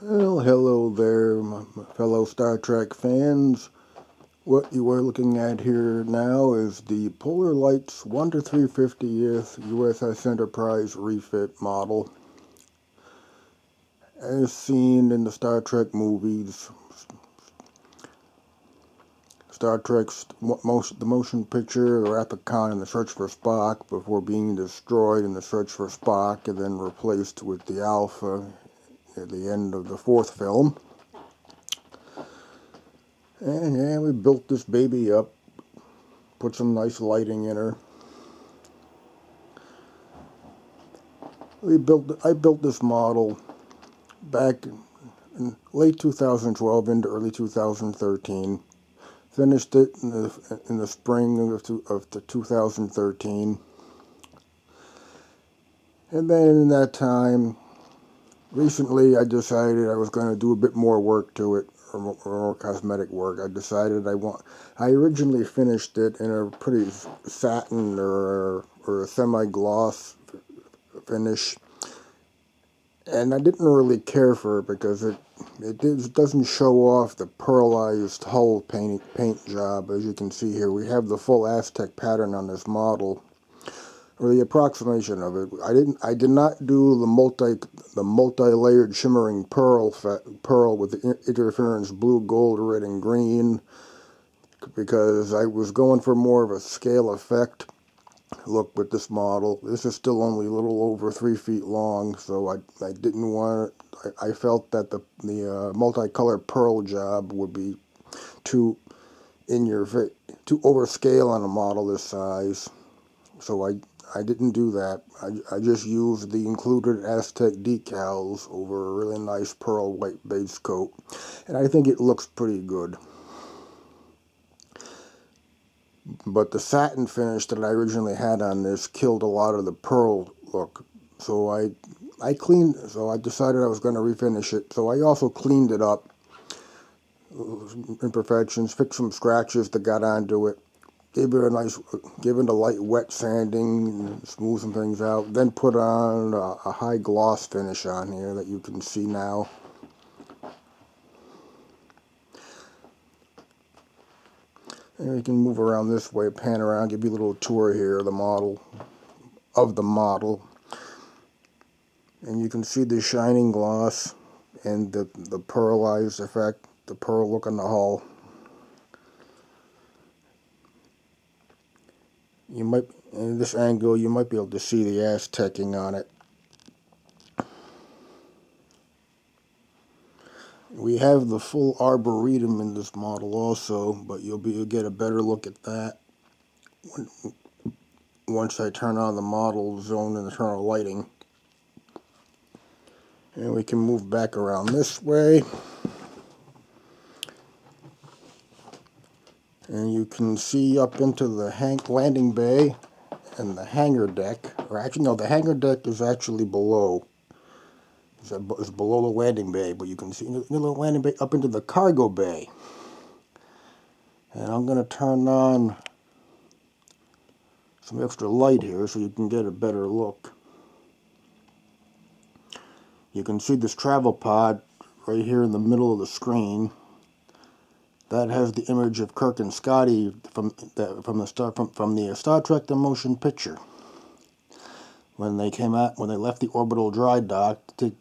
Well, hello there, my fellow Star Trek fans. What you are looking at here now is the Polar Lights 1 to 350th U.S.S. Enterprise refit model. As seen in the Star Trek movies, Star Trek's the motion picture, the Rapicon in the search for Spock before being destroyed in the search for Spock and then replaced with the Alpha at the end of the fourth film. And yeah, we built this baby up, put some nice lighting in her. I built this model back in late 2012 into early 2013. Finished it in the spring of 2013. And then in that time, recently I decided I was going to do a bit more work to it, or more cosmetic work. I originally finished it in a pretty satin or a semi-gloss finish. And I didn't really care for it because it doesn't show off the pearlized hull paint job. As you can see here, we have the full Aztec pattern on this model, or the approximation of it. I did not do the multi-layered shimmering pearl with the interference blue, gold, red, and green, because I was going for more of a scale effect look with this model. This is still only a little over 3 feet long, so I didn't want it. I felt that the multicolored pearl job would be too too overscale on a model this size, so I didn't do that. I just used the included Aztec decals over a really nice pearl white base coat, and I think it looks pretty good. But the satin finish that I originally had on this killed a lot of the pearl look. So I decided I was going to refinish it. So I also cleaned it up, imperfections, fixed some scratches that got onto it, gave it a light wet sanding, smooth some things out, then put on a high gloss finish on here that you can see now. And we can move around this way, pan around, give you a little tour here of the model. And you can see the shining gloss and the pearlized effect, the pearl look on the hull. In this angle, you might be able to see the Aztecing on it. We have the full arboretum in this model also, but you'll get a better look at that once I turn on the model zone and turn on lighting. And we can move back around this way. And you can see up into the landing bay and the hangar deck. Or actually, no, the hangar deck is actually below. It's below the landing bay, but you can see the little landing bay up into the cargo bay. And I'm going to turn on some extra light here so you can get a better look. You can see this travel pod right here in the middle of the screen. That has the image of Kirk and Scotty from the Star Trek: The Motion Picture. When they left the orbital dry dock to take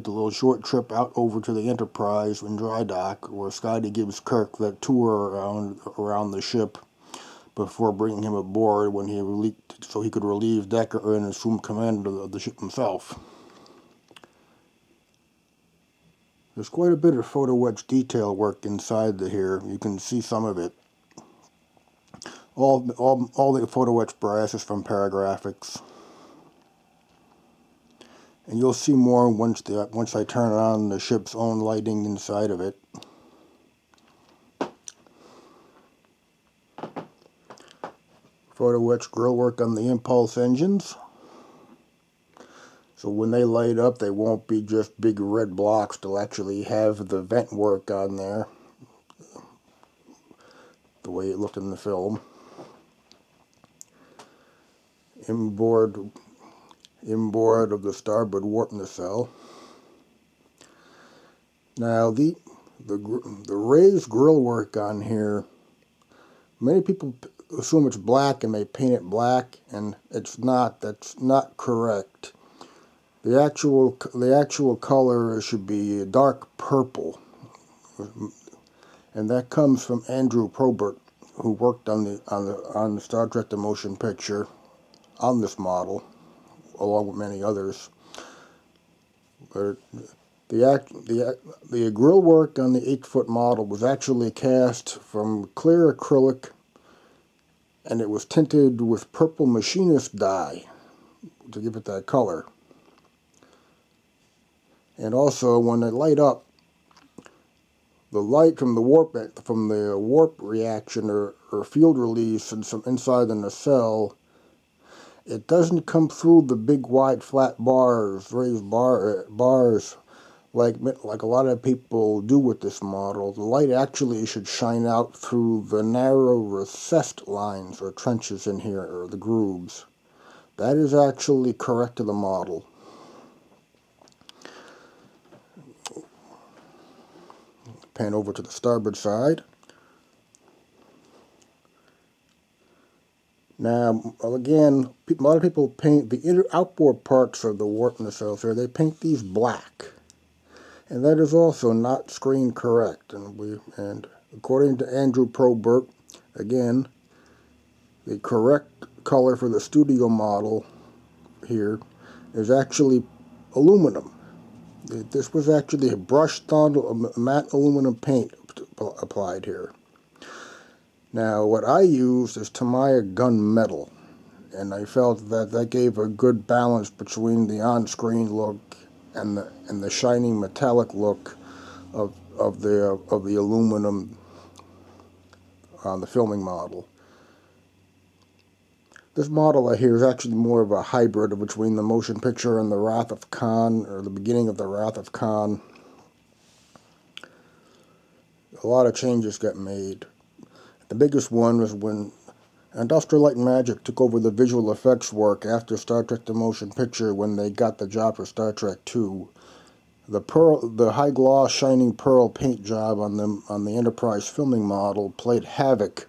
the little short trip out over to the Enterprise in dry dock, where Scotty gives Kirk that tour around the ship before bringing him aboard so he could relieve Decker and assume command of the ship himself. There's quite a bit of photo etch detail work inside here. You can see some of it. All the photo etch brass is from Paragrafix. And you'll see more once I turn on the ship's own lighting inside of it. Photo etch grill work on the impulse engines. So when they light up, they won't be just big red blocks. They'll actually have the vent work on there, the way it looked in the film. Inboard of the starboard warp nacelle. Now the raised grill work on here, many people assume it's black and they paint it black, and it's not. That's not correct. The actual color should be dark purple, and that comes from Andrew Probert, who worked on the Star Trek: The Motion Picture on this model, along with many others. But the grill work on the 8-foot model was actually cast from clear acrylic, and it was tinted with purple machinist dye to give it that color. And also, when they light up, the light from the warp reaction or field release and some inside the nacelle, it doesn't come through the big wide flat raised bars like a lot of people do with this model. The light actually should shine out through the narrow recessed lines or trenches in here, or the grooves. That is actually correct to the model. Pan over to the starboard side. Now, again, a lot of people paint the outboard parts of the warp nacelles here. They paint these black, and that is also not screen correct. And according to Andrew Probert, again, the correct color for the studio model here is actually aluminum. This was actually a brushed-on matte aluminum paint applied here. Now, what I used is Tamiya gunmetal, and I felt that gave a good balance between the on-screen look and the shining metallic look of the aluminum on the filming model. This model here is actually more of a hybrid between the motion picture and the Wrath of Khan, or the beginning of the Wrath of Khan. A lot of changes got made. The biggest one was when Industrial Light and Magic took over the visual effects work after Star Trek: The Motion Picture when they got the job for Star Trek II. The high gloss shining pearl paint job on the Enterprise filming model played havoc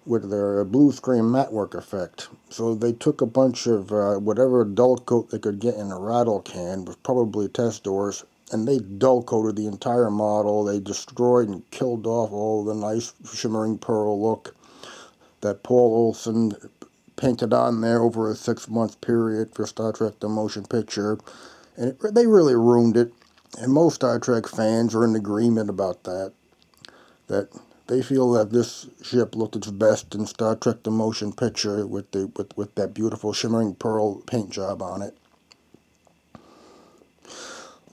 with their blue screen matte work effect. So they took a bunch of whatever dull coat they could get in a rattle can, was probably test doors, and they dull coated the entire model. They destroyed and killed off all the nice shimmering pearl look that Paul Olson painted on there over a 6-month period for Star Trek: The Motion Picture. And they really ruined it. And most Star Trek fans are in agreement about that. That they feel that this ship looked its best in Star Trek: The Motion Picture with that beautiful shimmering pearl paint job on it.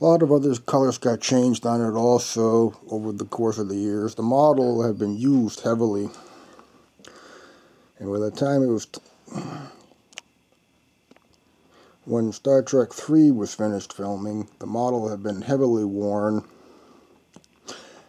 A lot of other colors got changed on it also over the course of the years. The model had been used heavily, and by the time it was when Star Trek III was finished filming, the model had been heavily worn,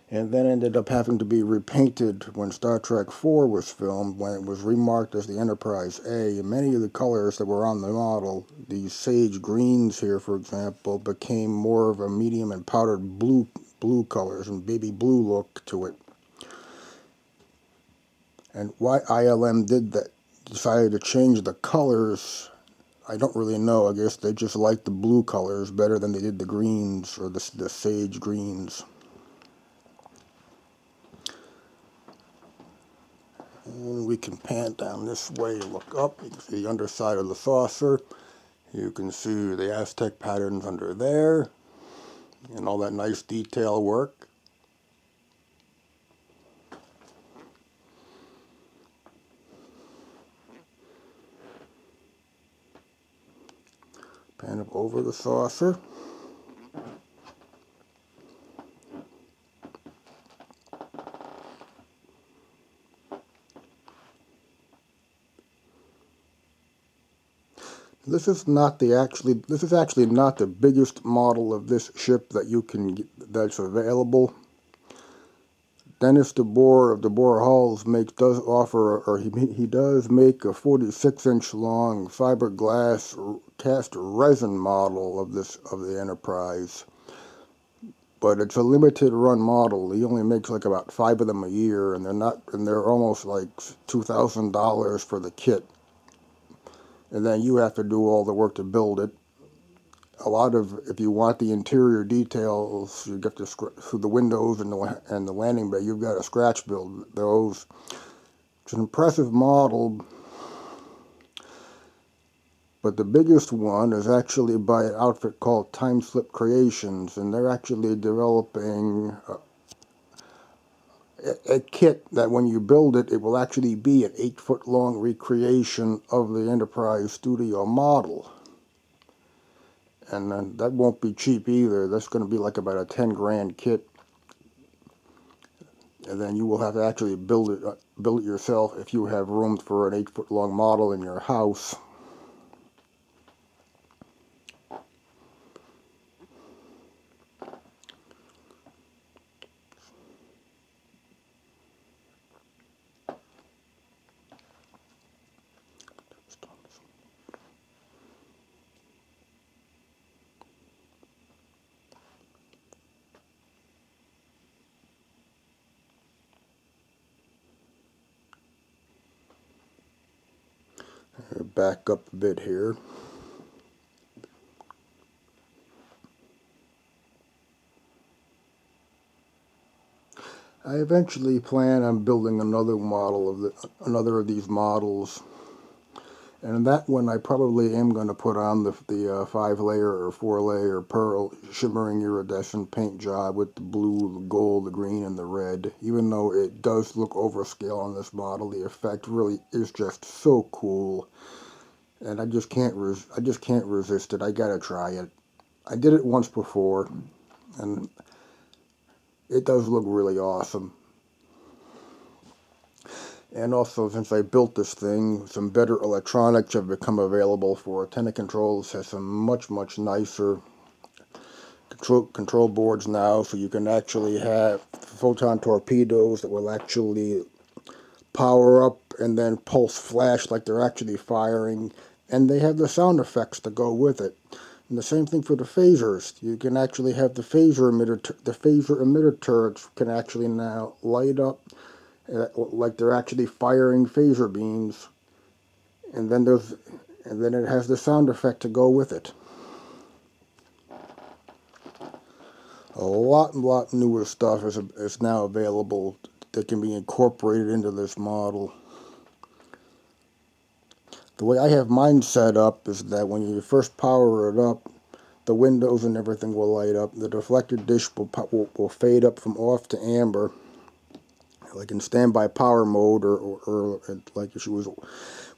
and then ended up having to be repainted when Star Trek IV was filmed, when it was remarked as the Enterprise A. And many of the colors that were on the model, these sage greens here, for example, became more of a medium and powdered blue colors and baby blue look to it. And why ILM did that, decided to change the colors, I don't really know. I guess they just liked the blue colors better than they did the greens, or the sage greens. And we can pan down this way, look up. You can see the underside of the saucer. You can see the Aztec patterns under there, and all that nice detail work. Pan up over the saucer. This is actually not the biggest model of this ship that you can get, that's available. Dennis DeBoer of DeBoer Hulls does make a 46-inch long fiberglass cast resin model of the Enterprise. but it's a limited run model. He only makes like about 5 of them a year, and they're almost like $2,000 for the kit. And then you have to do all the work to build it. If you want the interior details, you get through the windows and the landing bay, you've got to scratch build those. It's an impressive model, but the biggest one is actually by an outfit called Time Slip Creations, and they're actually developing a kit that when you build it, it will actually be an 8-foot-long recreation of the Enterprise Studio model. And then that won't be cheap either. That's going to be like about a 10 grand kit. And then you will have to actually build it yourself if you have room for an 8-foot-long model in your house. Back up a bit here. I eventually plan on building another of these models, and that one I probably am going to put on the 5-layer or 4-layer pearl shimmering iridescent paint job with the blue, the gold, the green, and the red. Even though it does look overscale on this model, the effect really is just so cool. And I just can't resist it. I gotta try it. I did it once before, and it does look really awesome. And also, since I built this thing, some better electronics have become available for it. Tenant Controls has some much nicer control boards now, so you can actually have photon torpedoes that will actually power up and then pulse flash like they're actually firing, and they have the sound effects to go with it. And the same thing for the phasers. You can actually have the phaser emitter turrets can actually now light up like they're actually firing phaser beams, and then it has the sound effect to go with it. A lot newer stuff is now available that can be incorporated into this model. The way I have mine set up is that when you first power it up, the windows and everything will light up. The deflector dish will fade up from off to amber, like in standby power mode, or like if she was.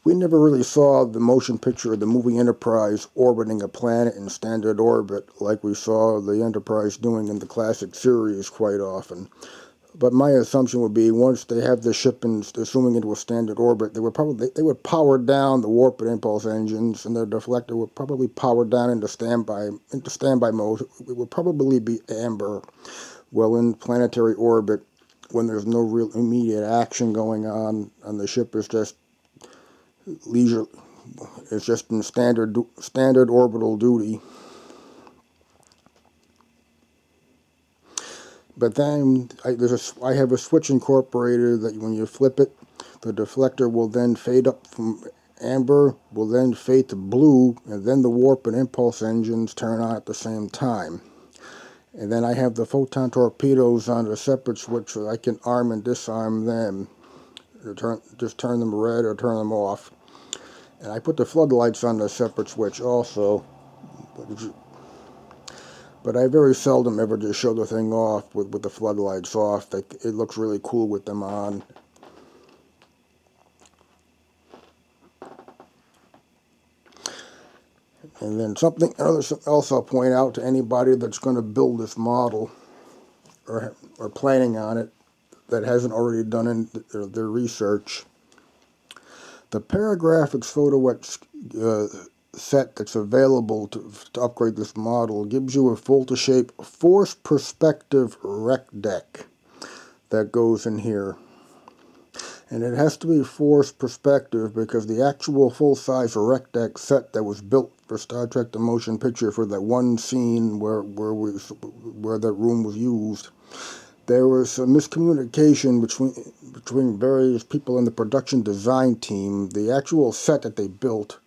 We never really saw the motion picture of the movie Enterprise orbiting a planet in standard orbit like we saw the Enterprise doing in the classic series quite often. But my assumption would be once they have the ship assuming into a standard orbit, they would power down the warp and impulse engines, and the deflector would probably power down into standby mode. It would probably be amber, well in planetary orbit, when there's no real immediate action going on, and the ship is just leisure. It's just in standard orbital duty. But then I have a switch incorporated that when you flip it, the deflector will then fade up from amber, will then fade to blue, and then the warp and impulse engines turn on at the same time. And then I have the photon torpedoes on a separate switch so I can arm and disarm them. Just turn them red or turn them off. And I put the floodlights on the separate switch also. But I very seldom ever just show the thing off with the floodlights off. It looks really cool with them on. And then something else I'll point out to anybody that's going to build this model or planning on it that hasn't already done their research. The Paragrafix photo set that's available to upgrade this model gives you a full-to-shape force perspective rec deck that goes in here. And it has to be force perspective because the actual full-size rec deck set that was built for Star Trek The Motion Picture for that one scene where where that room was used. There was some miscommunication between various people in the production design team. The actual set that they built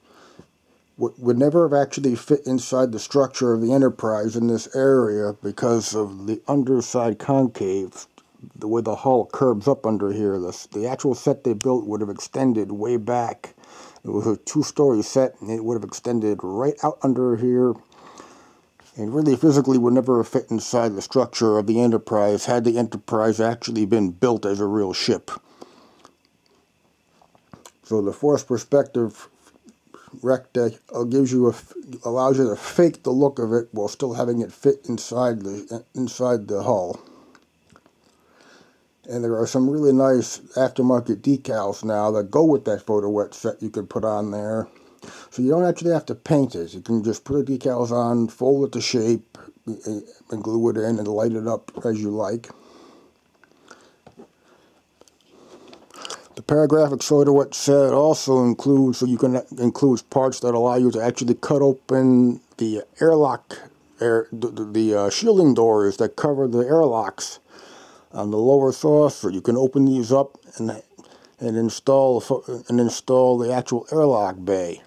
would never have actually fit inside the structure of the Enterprise in this area because of the underside concave, the way the hull curves up under here. The actual set they built would have extended way back. It was a two-story set, and it would have extended right out under here, and really physically would never have fit inside the structure of the Enterprise had the Enterprise actually been built as a real ship. So the forced perspective rec deck allows you to fake the look of it while still having it fit inside the hull. And there are some really nice aftermarket decals now that go with that photo wet set you can put on there. So you don't actually have to paint it. You can just put the decals on, fold it to shape, and glue it in and light it up as you like. The Paragrafix photo wet set also includes parts that allow you to actually cut open the the shielding doors that cover the airlocks on the lower saucer. You can open these up and install the actual airlock bay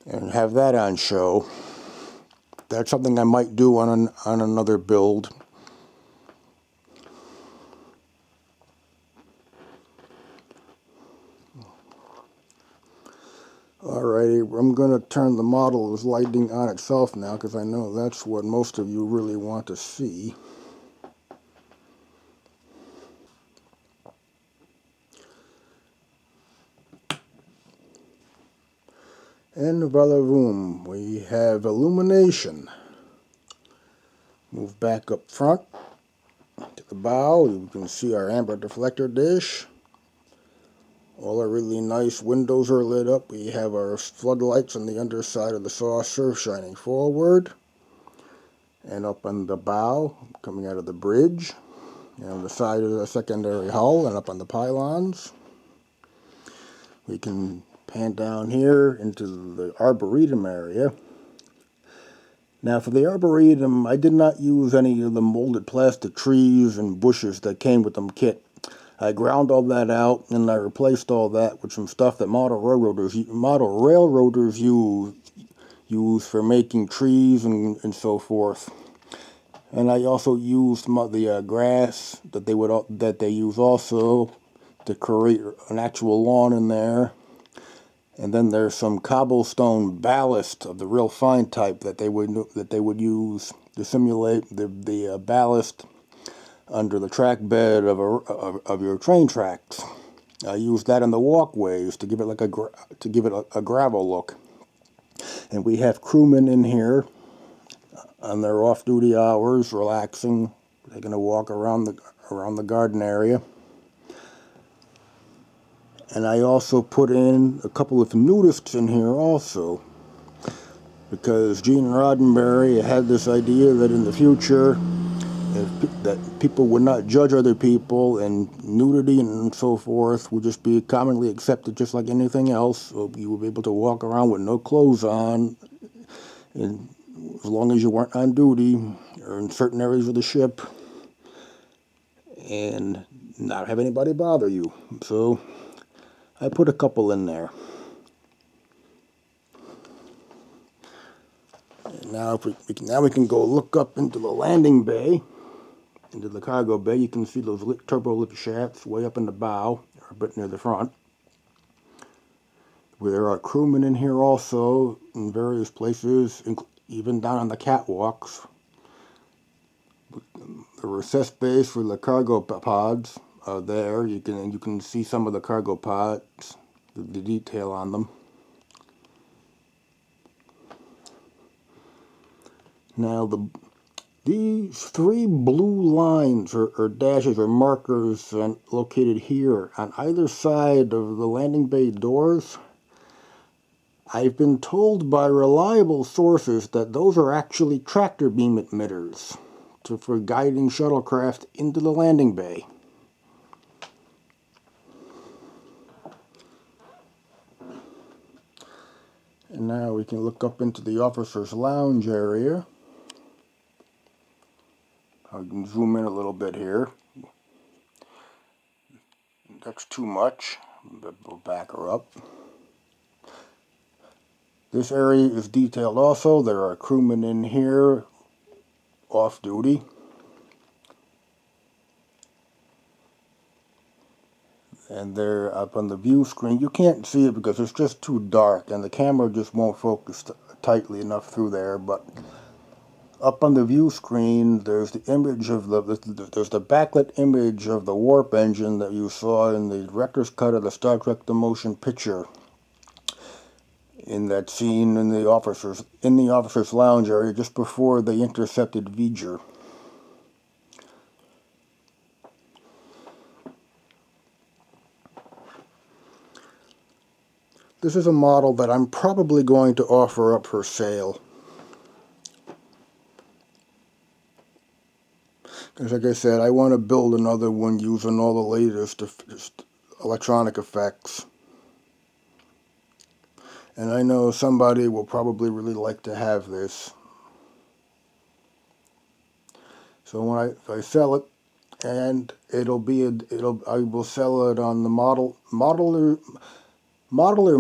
and have that on show. That's something I might do on another build. Alrighty, I'm going to turn the model's lighting on itself now because I know that's what most of you really want to see. And voila boom, we have illumination. Move back up front to the bow. You can see our amber deflector dish. All our really nice windows are lit up. We have our floodlights on the underside of the saucer shining forward. And up on the bow, coming out of the bridge. And on the side of the secondary hull and up on the pylons. We can pan down here into the arboretum area. Now for the arboretum, I did not use any of the molded plastic trees and bushes that came with the kit. I ground all that out and I replaced all that with some stuff that model railroaders use for making trees and so forth. And I also used the grass that they use also to create an actual lawn in there. And then there's some cobblestone ballast of the real fine type that they would use to simulate the ballast under the track bed of your train tracks. I used that in the walkways to give it a gravel look. And we have crewmen in here on their off-duty hours, relaxing, taking a walk around the garden area. And I also put in a couple of nudists in here also, because Gene Roddenberry had this idea that in the future, that people would not judge other people, and nudity and so forth would just be commonly accepted just like anything else. So you would be able to walk around with no clothes on, and as long as you weren't on duty or in certain areas of the ship, and not have anybody bother you. So I put a couple in there. And now we can go look up into the landing bay, into the cargo bay. You can see those turbo lift shafts way up in the bow, or a bit near the front. There are crewmen in here also, in various places, even down on the catwalks. The recess bays for the cargo pods are there. You can see some of the cargo pods, the detail on them. Now these three blue lines or dashes or markers located here on either side of the landing bay doors, I've been told by reliable sources that those are actually tractor beam emitters for guiding shuttlecraft into the landing bay. And now we can look up into the officer's lounge area. I can zoom in a little bit here. That's too much, but we'll back her up. This area is detailed also. There are crewmen in here off duty. And they're up on the view screen. You can't see it because it's just too dark and the camera just won't focus tightly enough through there, but up on the view screen there's the image of there's the backlit image of the warp engine that you saw in the director's cut of the Star Trek The Motion Picture in that scene in the officers lounge area just before they intercepted V'ger. This is a model that I'm probably going to offer up for sale. Because like I said, I want to build another one using all the latest electronic effects. And I know somebody will probably really like to have this. So when I sell it, and I will sell it on the Modeler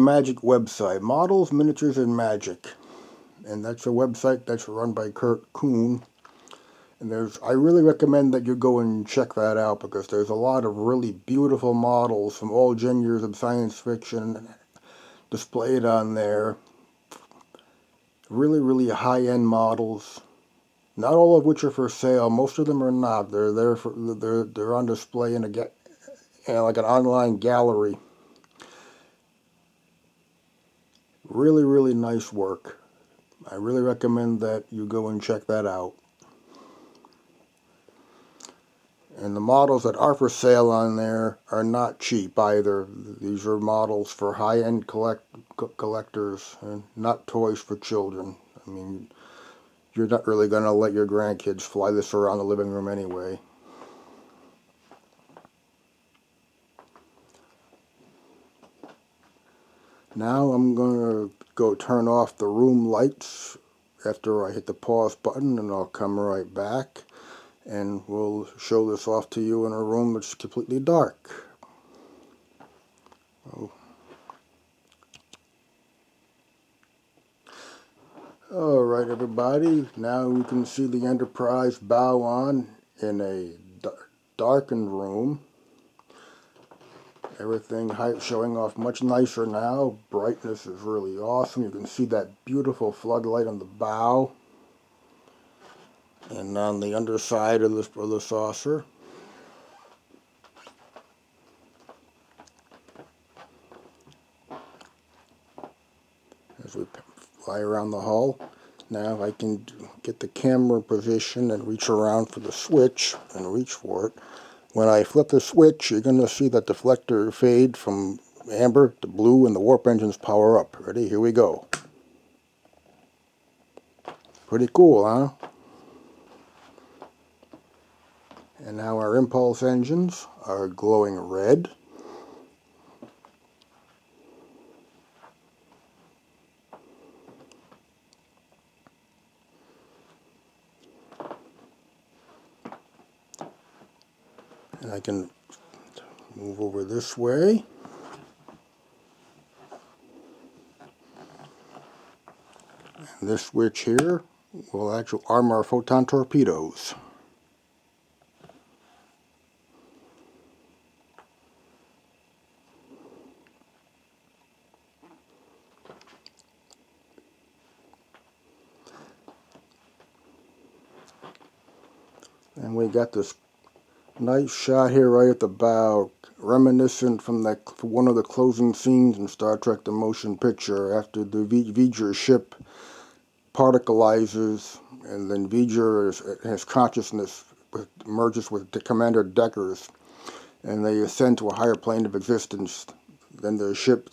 Magic website, Models, Miniatures, and Magic. And that's a website that's run by Kurt Kuhn. And I really recommend that you go and check that out because there's a lot of really beautiful models from all genres of science fiction displayed on there. Really, really high-end models. Not all of which are for sale. Most of them are not. They're on display in like an online gallery. Really, really nice work. I really recommend that you go and check that out. And the models that are for sale on there are not cheap either. These are models for high-end collectors and not toys for children. I mean, you're not really going to let your grandkids fly this around the living room anyway. Now I'm going to go turn off the room lights after I hit the pause button, and I'll come right back. And we'll show this off to you in a room that's completely dark. Oh. Alright everybody, now we can see the Enterprise bow on in a darkened room. Everything showing off much nicer now. Brightness is really awesome. You can see that beautiful floodlight on the bow. And on the underside of the saucer. As we fly around the hull. Now I can get the camera position and reach around for the switch and reach for it. When I flip the switch, you're going to see that deflector fade from amber to blue and the warp engines power up. Ready? Here we go. Pretty cool, huh? And now our impulse engines are glowing red. And I can move over this way. And this switch here will actually arm our photon torpedoes. And we got this nice shot here right at the bow, reminiscent from one of the closing scenes in Star Trek The Motion Picture after the V'ger ship particleizes, and then V'ger has consciousness, merges with Commander Decker's, and they ascend to a higher plane of existence. Then the ship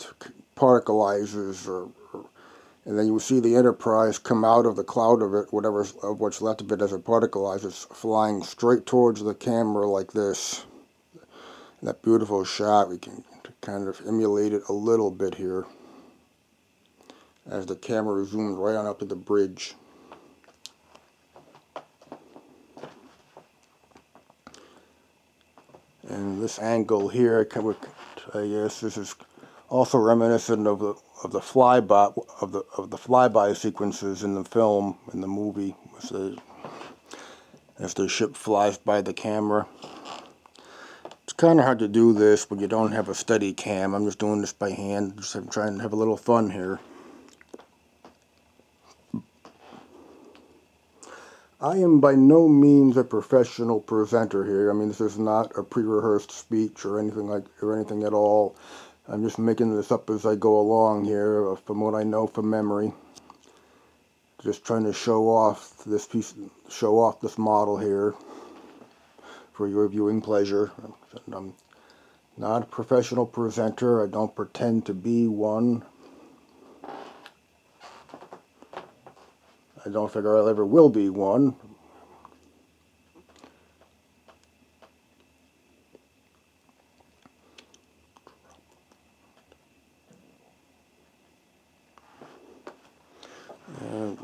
particleizes, and then you see the Enterprise come out of the cloud of it, what's left of it as it particleizes, flying straight towards the camera like this. And that beautiful shot, we can kind of emulate it a little bit here as the camera zooms right on up to the bridge. And this angle here, I guess this is also reminiscent of the flyby sequences in the film, in the movie, as the ship flies by the camera. It's kind of hard to do this when you don't have a steady cam. I'm just doing this by hand. I'm trying to have a little fun here. I am by no means a professional presenter here. I mean, this is not a pre-rehearsed speech or anything at all. I'm just making this up as I go along here, from what I know from memory. Just trying to show off this model here for your viewing pleasure. I'm not a professional presenter. I don't pretend to be one. I don't figure I ever will be one. And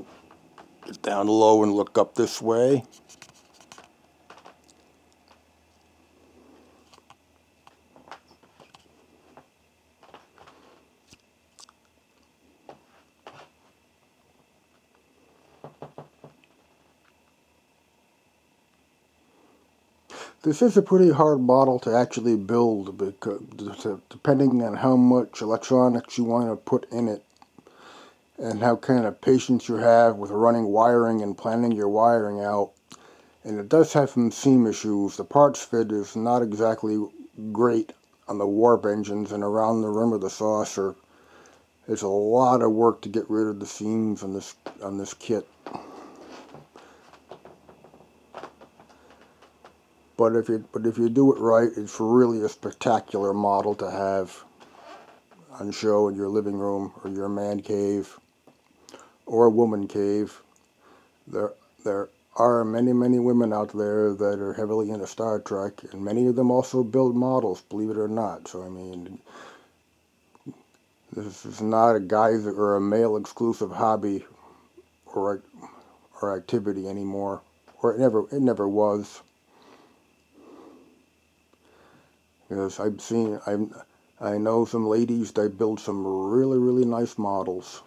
get down low and look up this way. This is a pretty hard model to actually build, because depending on how much electronics you want to put in it and how kind of patience you have with running wiring and planning your wiring out. And it does have some seam issues. The parts fit is not exactly great on the warp engines and around the rim of the saucer. It's a lot of work to get rid of the seams on this kit. But if you do it right, it's really a spectacular model to have on show in your living room or your man cave or a woman cave. There are many women out there that are heavily into Star Trek, and many of them also build models, believe it or not. So I mean, this is not a guy's or a male exclusive hobby or activity anymore, or it never was. Because I know some ladies that build some really nice models.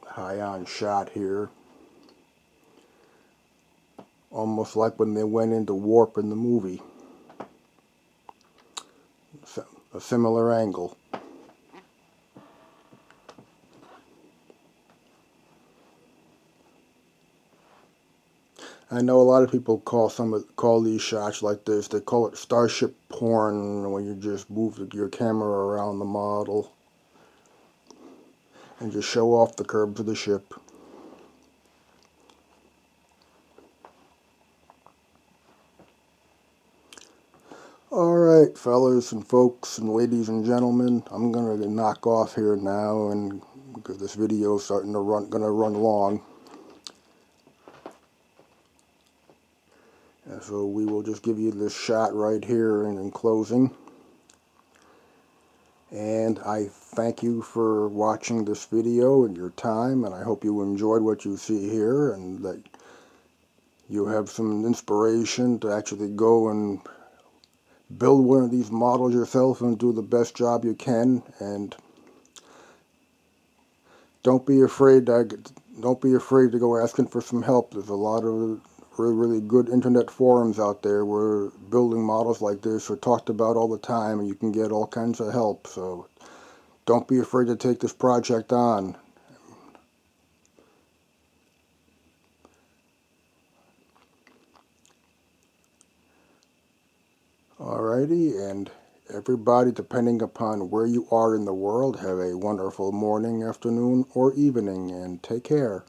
High on shot here. Almost like when they went into warp in the movie. A similar angle. I know a lot of people call these shots like this, they call it starship porn, when you just move your camera around the model and just show off the curves of the ship. Alright, fellas and folks and ladies and gentlemen, I'm going to knock off here now, and because this video is gonna run long. And so we will just give you this shot right here in closing. And I thank you for watching this video and your time, and I hope you enjoyed what you see here, and that you have some inspiration to actually go and build one of these models yourself and do the best job you can. And don't be afraid to go asking for some help. There's a lot of really good internet forums out there where building models like this are talked about all the time, and you can get all kinds of help. So don't be afraid to take this project on. Alrighty, and everybody, depending upon where you are in the world, have a wonderful morning, afternoon, or evening, and take care.